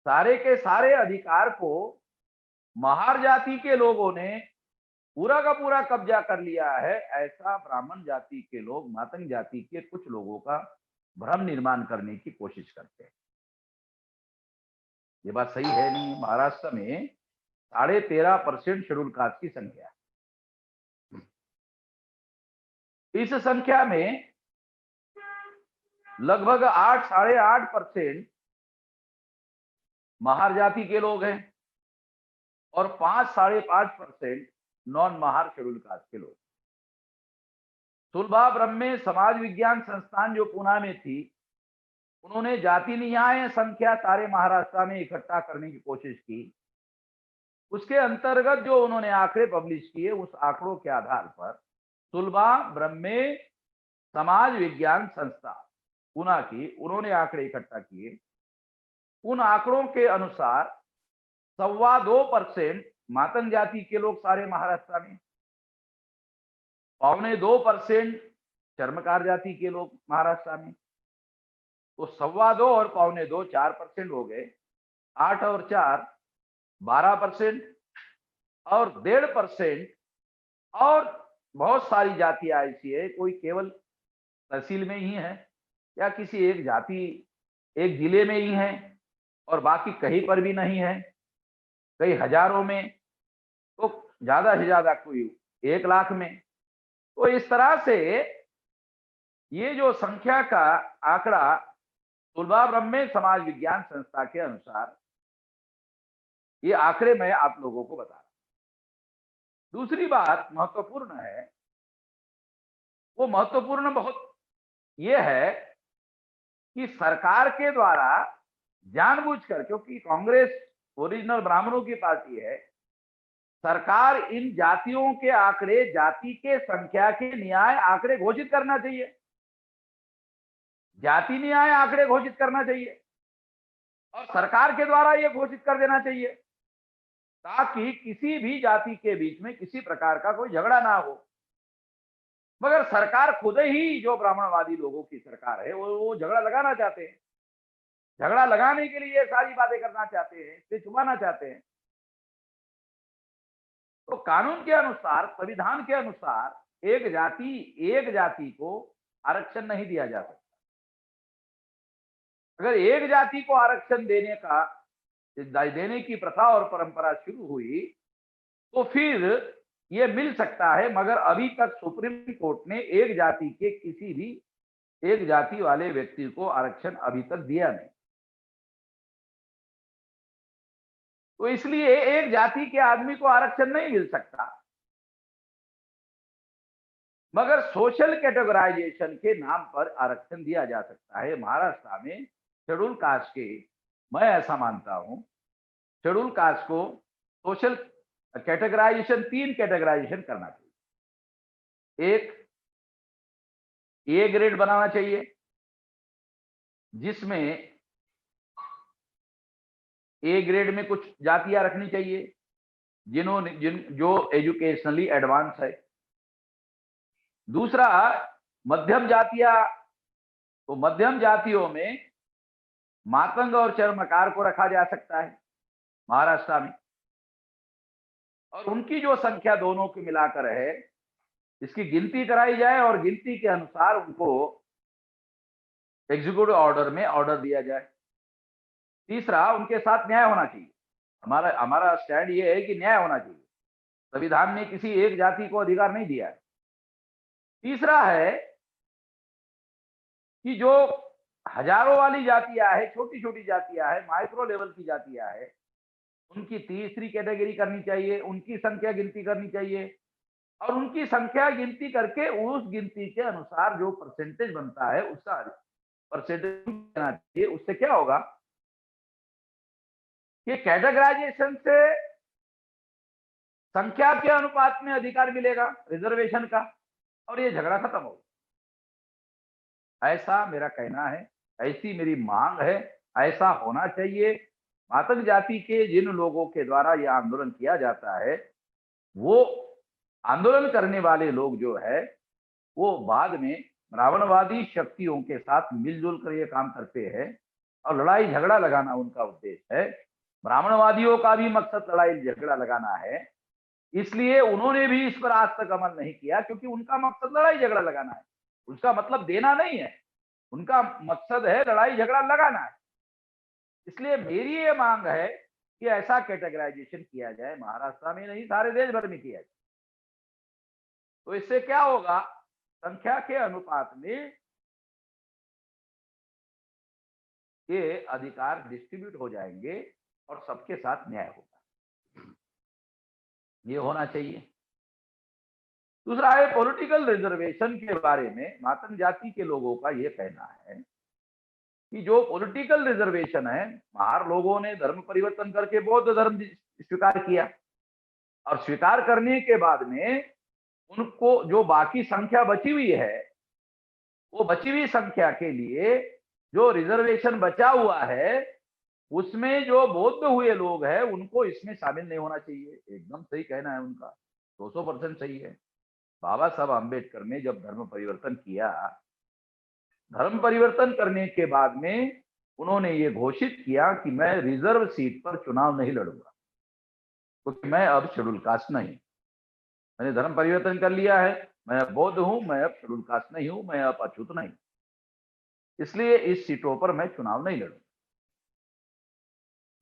सारे के सारे अधिकार को महार जाति के लोगों ने पूरा का पूरा कब्जा कर लिया है, ऐसा ब्राह्मण जाति के लोग, मातंग जाति के कुछ लोगों का भ्रम निर्माण करने की कोशिश करते हैं। ये बात सही है नहीं। महाराष्ट्र में 13.5% शेड्यूल कास्ट की संख्या है। इस संख्या में लगभग 8-8.5% महार जाति के लोग हैं और 5-5.5% नॉन महार शेड्यूल कास्ट के लोग। सुलभा ब्रह्मे समाज विज्ञान संस्थान जो पुणे में थी, उन्होंने जाति न्याय संख्या सारे महाराष्ट्र में इकट्ठा करने की कोशिश की। उसके अंतर्गत जो उन्होंने आंकड़े पब्लिश किए, उस आंकड़ों के आधार पर सुलभा ब्रह्मे समाज विज्ञान संस्था पुणे की उन्होंने आंकड़े इकट्ठा किए। उन आंकड़ों के अनुसार 2.25% मातंग जाति के लोग सारे महाराष्ट्र में, 2.25% चर्मकार जाति के लोग महाराष्ट्र में, तो 2.25 और 2.25 4% हो गए। 8 और 4 12% और 1.5% और बहुत सारी जातियां ऐसी है, कोई केवल तहसील में ही है या किसी एक जाति एक जिले में ही है और बाकी कहीं पर भी नहीं है, कई हजारों में, तो ज्यादा से ज्यादा कोई 1 लाख में। तो इस तरह से ये जो संख्या का आंकड़ा सुलभा ब्रह्मे समाज विज्ञान संस्था के अनुसार, ये आंकड़े मैं आप लोगों को बता रहा हूं। दूसरी बात महत्वपूर्ण है, वो महत्वपूर्ण बहुत ये है कि सरकार के द्वारा जानबूझकर, क्योंकि कांग्रेस ओरिजिनल ब्राह्मणों की पार्टी है, सरकार इन जातियों के आंकड़े, जाति के संख्या के न्याय आंकड़े घोषित करना चाहिए, जाति न्याय आंकड़े घोषित करना चाहिए और सरकार के द्वारा यह घोषित कर देना चाहिए, ताकि किसी भी जाति के बीच में किसी प्रकार का कोई झगड़ा ना हो। मगर सरकार खुद ही, जो ब्राह्मणवादी लोगों की सरकार है, वो झगड़ा लगाना चाहते हैं। झगड़ा लगाने के लिए सारी बातें करना चाहते हैं, इसे छुपाना चाहते हैं। तो कानून के अनुसार, संविधान के अनुसार एक जाति को आरक्षण नहीं दिया जा सकता। अगर एक जाति को आरक्षण देने की प्रथा और परंपरा शुरू हुई तो फिर ये मिल सकता है, मगर अभी तक सुप्रीम कोर्ट ने एक जाति के किसी भी एक जाति वाले व्यक्ति को आरक्षण अभी तक दिया नहीं। तो इसलिए एक जाति के आदमी को आरक्षण नहीं मिल सकता, मगर सोशल कैटेगराइजेशन के नाम पर आरक्षण दिया जा सकता है। महाराष्ट्र में शेड्यूल कास्ट के, मैं ऐसा मानता हूं, शेड्यूल कास्ट को सोशल कैटेगराइजेशन, 3 कैटेगराइजेशन करना चाहिए। एक ए ग्रेड बनाना चाहिए, जिसमें ए ग्रेड में कुछ जातियां रखनी चाहिए जो एजुकेशनली एडवांस है। दूसरा मध्यम जातियां, तो मध्यम जातियों में मातंग और चर्मकार को रखा जा सकता है महाराष्ट्र में, और उनकी जो संख्या दोनों की मिलाकर है, इसकी गिनती कराई जाए और गिनती के अनुसार उनको एग्जीक्यूटिव ऑर्डर में ऑर्डर दिया जाए। तीसरा, उनके साथ न्याय होना चाहिए। हमारा स्टैंड ये है कि न्याय होना चाहिए। संविधान ने किसी एक जाति को अधिकार नहीं दिया है। तीसरा है कि जो हजारों वाली जातियां है, छोटी छोटी जातियां है, माइक्रो लेवल की जातियां है, उनकी तीसरी कैटेगरी करनी चाहिए, उनकी संख्या गिनती करनी चाहिए और उनकी संख्या गिनती करके उस गिनती के अनुसार जो परसेंटेज बनता है उसका परसेंटेज देना चाहिए। उससे क्या होगा कि कैटेगराइजेशन से संख्या के अनुपात में अधिकार मिलेगा रिजर्वेशन का और ये झगड़ा खत्म होगा। ऐसा मेरा कहना है, ऐसी मेरी मांग है, ऐसा होना चाहिए। मातंग जाति के जिन लोगों के द्वारा यह आंदोलन किया जाता है, वो आंदोलन करने वाले लोग जो है वो बाद में ब्राह्मणवादी शक्तियों के साथ मिलजुल कर ये काम करते हैं और लड़ाई झगड़ा लगाना उनका उद्देश्य है। ब्राह्मणवादियों का भी मकसद लड़ाई झगड़ा लगाना है, इसलिए उन्होंने भी इस पर आज तक अमल नहीं किया, क्योंकि उनका मकसद लड़ाई झगड़ा लगाना है। उसका मतलब देना नहीं है, उनका मकसद है लड़ाई झगड़ा लगाना है। इसलिए मेरी ये मांग है कि ऐसा कैटेगराइजेशन किया जाए, महाराष्ट्र में नहीं सारे देश भर में किया जाए। तो इससे क्या होगा, संख्या के अनुपात में ये अधिकार डिस्ट्रीब्यूट हो जाएंगे और सबके साथ न्याय होगा, ये होना चाहिए। दूसरा है पॉलिटिकल रिजर्वेशन के बारे में मातंग जाति के लोगों का ये कहना है कि जो पॉलिटिकल रिजर्वेशन है, महार लोगों ने धर्म परिवर्तन करके बौद्ध धर्म स्वीकार किया और स्वीकार करने के बाद में उनको जो बाकी संख्या बची हुई है, वो बची हुई संख्या के लिए जो रिजर्वेशन बचा हुआ है उसमें जो बौद्ध हुए लोग हैं उनको इसमें शामिल नहीं होना चाहिए। एकदम सही कहना है उनका, 200% सही है। बाबा साहब आम्बेडकर ने जब धर्म परिवर्तन किया, धर्म परिवर्तन करने के बाद में उन्होंने ये घोषित किया कि मैं रिजर्व सीट पर चुनाव नहीं लड़ूंगा, क्योंकि मैं अब शेड्यूल कास्ट नहीं, मैंने धर्म परिवर्तन कर लिया है, मैं अब बौद्ध हूं, मैं अब शेड्यूल कास्ट नहीं हूं, मैं अब अछूत नहीं, इसलिए इस सीटों पर मैं चुनाव नहीं लड़ूंगा।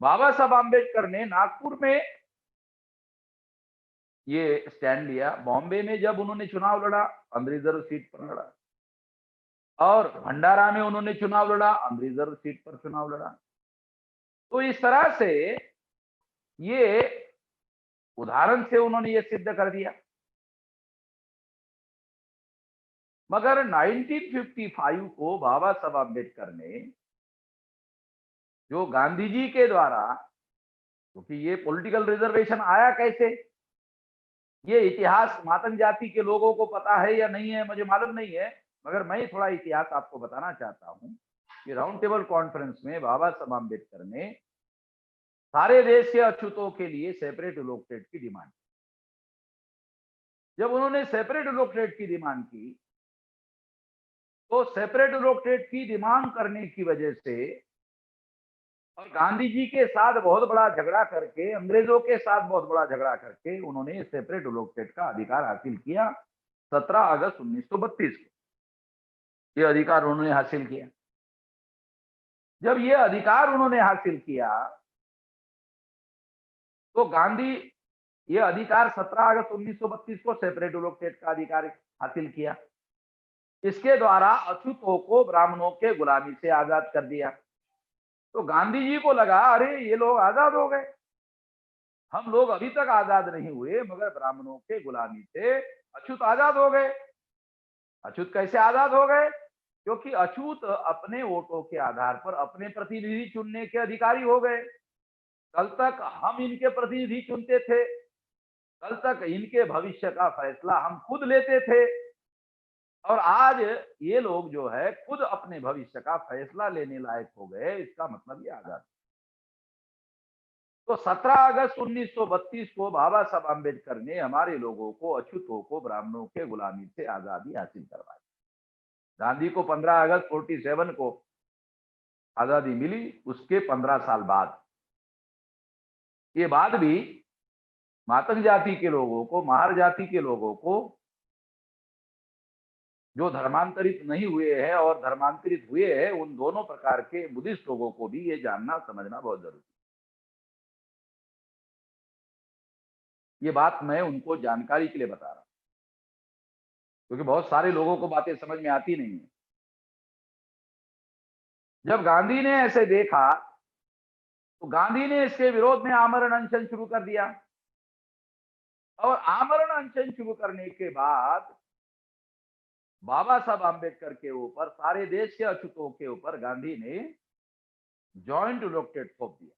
बाबा साहब आम्बेडकर ने नागपुर में ये स्टैंड लिया, बॉम्बे में जब उन्होंने चुनाव लड़ा अनरिजर्व सीट पर लड़ा, और भंडारा में उन्होंने चुनाव लड़ा अनरिजर्व सीट पर चुनाव लड़ा। तो इस तरह से ये उदाहरण से उन्होंने ये सिद्ध कर दिया। मगर 1955 को बाबा साहब आम्बेडकर ने जो गांधी जी के द्वारा, क्योंकि ये पॉलिटिकल रिजर्वेशन आया कैसे, ये इतिहास मातंग जाति के लोगों को पता है या नहीं है मुझे मालूम नहीं है, मगर मैं थोड़ा इतिहास आपको बताना चाहता हूं कि राउंड टेबल कॉन्फ्रेंस में बाबा साहब आम्बेडकर ने सारे देश के अछूतों के लिए सेपरेट इलेक्टेड की डिमांड, जब उन्होंने सेपरेट इलेक्टेड की डिमांड की तो सेपरेट इलेक्टेड की डिमांड करने की वजह से और गांधी जी के साथ बहुत बड़ा झगड़ा करके, अंग्रेजों के साथ बहुत बड़ा झगड़ा करके उन्होंने सेपरेट इलेक्टेड का अधिकार हासिल किया 17 अगस्त 1932 को। ये अधिकार उन्होंने हासिल किया। जब ये अधिकार उन्होंने हासिल किया तो गांधी ये अधिकार 17 अगस्त 1932 को सेपरेट इलेक्टेड का अधिकार हासिल किया। इसके द्वारा अछूतों को ब्राह्मणों के गुलामी से आजाद कर दिया। तो गांधी जी को लगा अरे ये लोग आजाद हो गए, हम लोग अभी तक आजाद नहीं हुए, मगर ब्राह्मणों के गुलामी से अछूत आजाद हो गए। अछूत कैसे आजाद हो गए? क्योंकि अछूत अपने वोटों के आधार पर अपने प्रतिनिधि चुनने के अधिकारी हो गए। कल तक हम इनके प्रतिनिधि चुनते थे, कल तक इनके भविष्य का फैसला हम खुद लेते थे, और आज ये लोग जो है खुद अपने भविष्य का फैसला लेने लायक हो गए। इसका मतलब ये आजाद। तो 17 अगस्त 1932 को बाबा साहब आम्बेडकर ने हमारे लोगों को, अछूतों को ब्राह्मणों के गुलामी से आजादी हासिल करवाई। गांधी को 15 अगस्त 47 को आजादी मिली, उसके 15 साल बाद ये बाद भी मातंग जाति के लोगों को, महार जाति के लोगों को, जो धर्मांतरित नहीं हुए हैं और धर्मांतरित हुए हैं, उन दोनों प्रकार के बुद्धिस्ट लोगों को भी ये जानना समझना बहुत जरूरी है। ये बात मैं उनको जानकारी के लिए बता रहा हूं, क्योंकि बहुत सारे लोगों को बातें समझ में आती नहीं है। जब गांधी ने ऐसे देखा तो गांधी ने इसके विरोध में आमरण अनशन शुरू कर दिया, और आमरण अनशन शुरू करने के बाद बाबा साहब आम्बेडकर के ऊपर, सारे देश के अछूतों के ऊपर गांधी ने जॉइंट इलेक्टेड थोप दिया।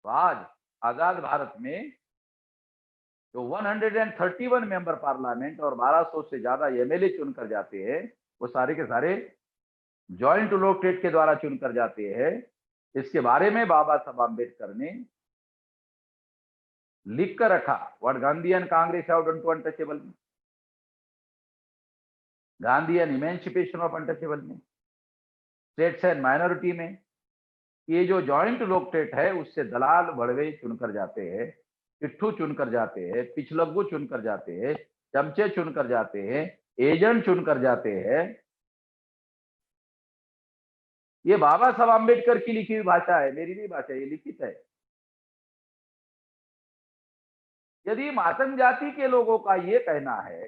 तो आज आजाद भारत में जो 131 मेंबर पार्लियामेंट और 1200 से ज्यादा एमएलए चुनकर जाते हैं, वो सारे के सारे जॉइंट इलेक्टेड के द्वारा चुनकर जाते हैं। इसके बारे में बाबा साहब आम्बेडकर ने लिख कर रखा। What Gandhi and Congress have done to untouchable में, Gandhi and emancipation of untouchable में, स्टेट्स एंड माइनॉरिटी में। ये जो ज्वाइंट लोकटेट है उससे दलाल बड़वे चुनकर जाते हैं, पिट्ठू चुनकर जाते हैं, पिछलग्गू चुनकर जाते हैं, चमचे चुनकर जाते हैं, एजेंट चुनकर जाते हैं। ये बाबा साहब आम्बेडकर की लिखी हुई भाषा है, मेरी भी भाषा, ये लिखित है। यदि मातंग जाति के लोगों का ये कहना है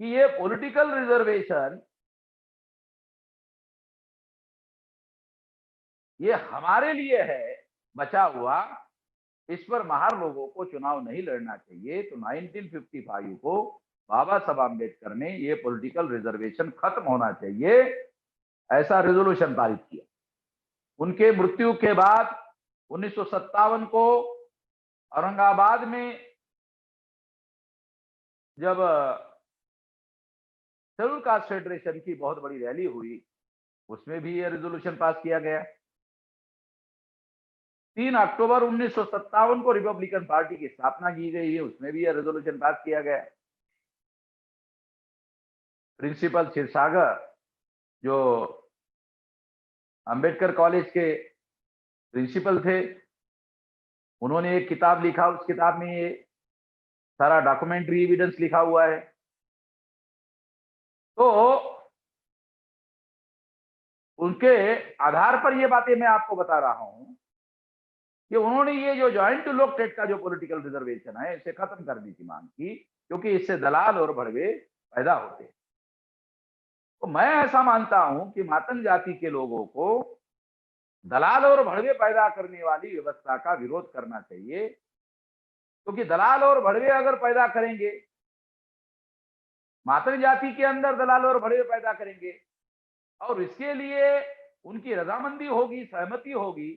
कि ये पॉलिटिकल रिजर्वेशन ये हमारे लिए है बचा हुआ, इस पर महार लोगों को चुनाव नहीं लड़ना चाहिए, तो 1955 को बाबा साहब आम्बेडकर ने ये पॉलिटिकल रिजर्वेशन खत्म होना चाहिए ऐसा रेजोल्यूशन पारित किया। उनके मृत्यु के बाद 1957 को औरंगाबाद में जब शेड्यूल कास्ट फेडरेशन की बहुत बड़ी रैली हुई, उसमें भी यह रेजोल्यूशन पास किया गया। 3 अक्टूबर 1957 को रिपब्लिकन पार्टी की स्थापना की गई है, उसमें भी यह रेजोल्यूशन पास किया गया। प्रिंसिपल क्षीरसागर जो अंबेडकर कॉलेज के प्रिंसिपल थे, उन्होंने एक किताब लिखा, उस किताब में ये सारा डॉक्यूमेंट्री एविडेंस लिखा हुआ है। तो उनके आधार पर ये बातें मैं आपको बता रहा हूं कि उन्होंने ये जो ज्वाइंट लोकटेट का जो पॉलिटिकल रिजर्वेशन है इसे खत्म करने की मांग की, क्योंकि इससे दलाल और भड़वे पैदा होते। तो मैं ऐसा मानता हूं कि मातंग जाति के लोगों को दलाल और भड़वे पैदा करने वाली व्यवस्था का विरोध करना चाहिए, क्योंकि दलाल और भड़वे अगर पैदा करेंगे, मातंग जाति के अंदर दलाल और भड़वे पैदा करेंगे और इसके लिए उनकी रजामंदी होगी, सहमति होगी,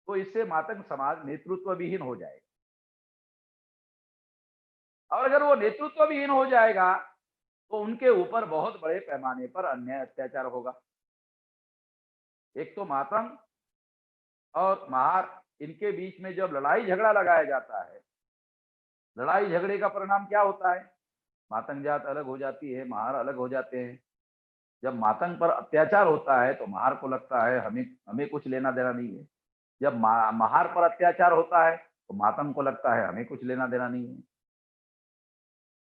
तो इससे मातंग समाज नेतृत्व विहीन हो जाएगा। और अगर वो नेतृत्व विहीन हो जाएगा तो उनके ऊपर बहुत बड़े पैमाने पर अन्याय अत्याचार होगा। एक तो मातंग और महार, इनके बीच में जब लड़ाई झगड़ा लगाया जाता है, लड़ाई झगड़े का परिणाम क्या होता है? मातंग जात अलग हो जाती है, महार अलग हो जाते हैं। जब मातंग पर अत्याचार होता है तो महार को लगता है हमें कुछ लेना देना नहीं है। जब महार पर अत्याचार होता है तो मातंग को लगता है हमें कुछ लेना देना नहीं है।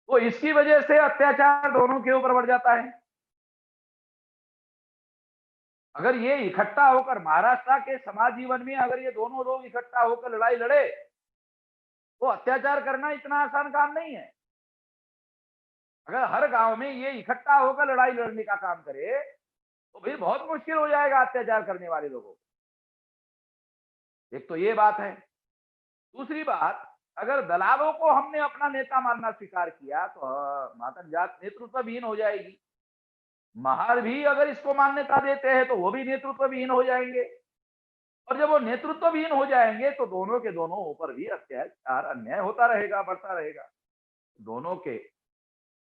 तो इसकी वजह से अत्याचार दोनों के ऊपर बढ़ जाता है। अगर ये इकट्ठा होकर महाराष्ट्र के समाज जीवन में अगर ये दोनों लोग इकट्ठा होकर लड़ाई लड़े तो अत्याचार करना इतना आसान काम नहीं है। अगर हर गांव में ये इकट्ठा होकर लड़ाई लड़ने का काम करे तो फिर बहुत मुश्किल हो जाएगा अत्याचार करने वाले लोगों को। एक तो ये बात है। दूसरी बात, अगर दलालों को हमने अपना नेता मानना स्वीकार किया तो मातंग जात नेतृत्व विहीन हो जाएगी। महार भी अगर इसको मान्यता देते हैं तो वो भी नेतृत्व विहीन हो जाएंगे, और जब वो नेतृत्व विहीन हो जाएंगे तो दोनों के दोनों ऊपर भी अत्याचार अन्याय होता रहेगा, बढ़ता रहेगा। दोनों के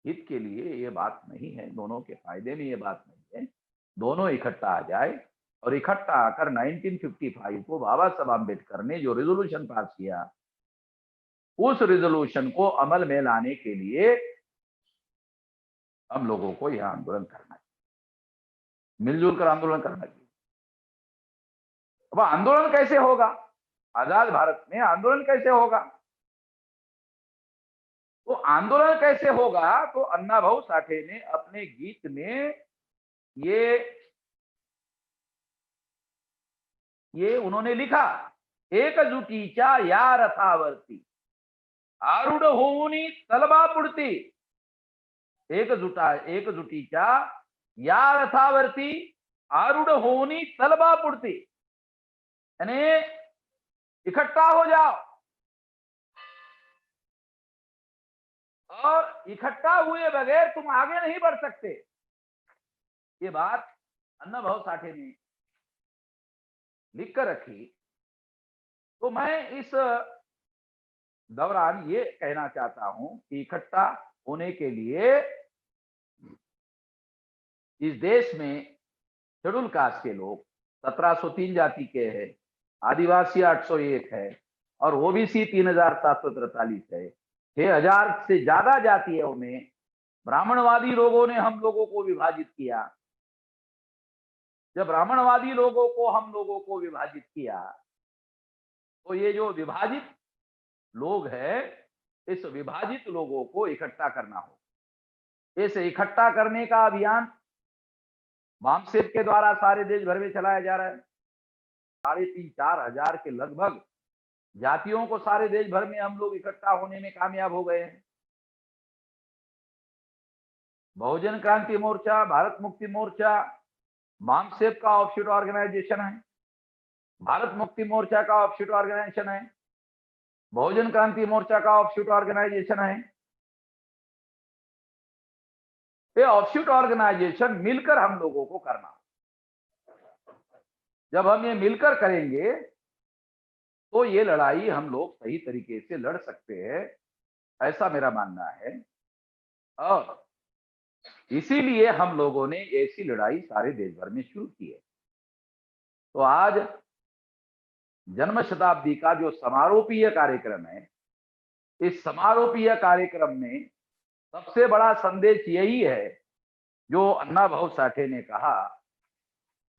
हित के लिए ये बात नहीं है, दोनों के फायदे में ये बात नहीं है। दोनों इकट्ठा आ जाए, और इकट्ठा आकर 1955 को बाबा साहब आम्बेडकर ने जो रेजोल्यूशन पास किया, उस रेजोल्यूशन को अमल में लाने के लिए हम लोगों को यह आंदोलन करना चाहिए, मिलजुल कर आंदोलन करना चाहिए। अब आंदोलन कैसे होगा? आजाद भारत में आंदोलन कैसे होगा? तो आंदोलन कैसे होगा? तो अन्ना भाऊ साठे ने अपने गीत में ये उन्होंने लिखा, एकजुटीच्या या रथावरती आरूढ होऊनी तलबा पुढती, एकजुटीच्या या रथावरती आरूढ होऊनी तलबा पुढती, यानी इकट्ठा हो जाओ, और इकट्ठा हुए बगैर तुम आगे नहीं बढ़ सकते। ये बात अन्ना भाऊ साठे ने लिख कर रखी। तो मैं इस दौरान ये कहना चाहता हूं कि इकट्ठा होने के लिए इस देश में शेड्यूल कास्ट के लोग 1703 जाति के हैं, आदिवासी 801 है और ओबीसी 3743 है। 6000 से ज्यादा जातियों में ब्राह्मणवादी लोगों ने हम लोगों को विभाजित किया। जब ब्राह्मणवादी लोगों को हम लोगों को विभाजित किया, तो ये जो विभाजित लोग हैं, इस विभाजित लोगों को इकट्ठा करना हो। इस इकट्ठा करने का अभियान वामसेप के द्वारा सारे देश भर में चलाया जा रहा है। 3,500-4 हजार के लगभग जातियों को सारे देश भर में हम लोग इकट्ठा होने में कामयाब हो गए हैं। बहुजन क्रांति मोर्चा, भारत मुक्ति मोर्चा वामसेप का ऑफशूट ऑर्गेनाइजेशन है, भारत मुक्ति मोर्चा का ऑफशूट ऑर्गेनाइजेशन है, बहुजन क्रांति मोर्चा का ऑफशूट ऑर्गेनाइजेशन है। ये ऑफशूट ऑर्गेनाइजेशन मिलकर हम लोगों को करना। जब हम ये मिलकर करेंगे तो ये लड़ाई हम लोग सही तरीके से लड़ सकते हैं, ऐसा मेरा मानना है। और इसीलिए हम लोगों ने ऐसी लड़ाई सारे देश भर में शुरू की है। तो आज जन्म शताब्दी का जो समारोपीय कार्यक्रम है, इस समारोपीय कार्यक्रम में सबसे बड़ा संदेश यही है जो अण्णा भाऊ साठे ने कहा,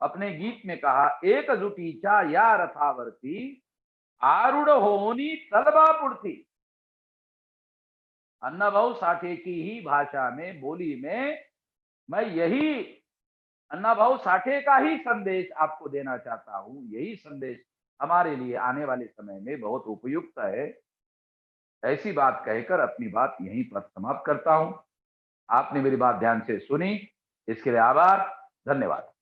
अपने गीत में कहा, एकजुटीचा या रथावरती आरूढ़ होनी तलबा पुरती। अण्णा भाऊ साठे की ही भाषा में, बोली में मैं यही अण्णा भाऊ साठे का ही संदेश आपको देना चाहता हूं। यही संदेश हमारे लिए आने वाले समय में बहुत उपयुक्त है। ऐसी बात कहकर अपनी बात यहीं पर समाप्त करता हूं। आपने मेरी बात ध्यान से सुनी, इसके लिए आभार, धन्यवाद।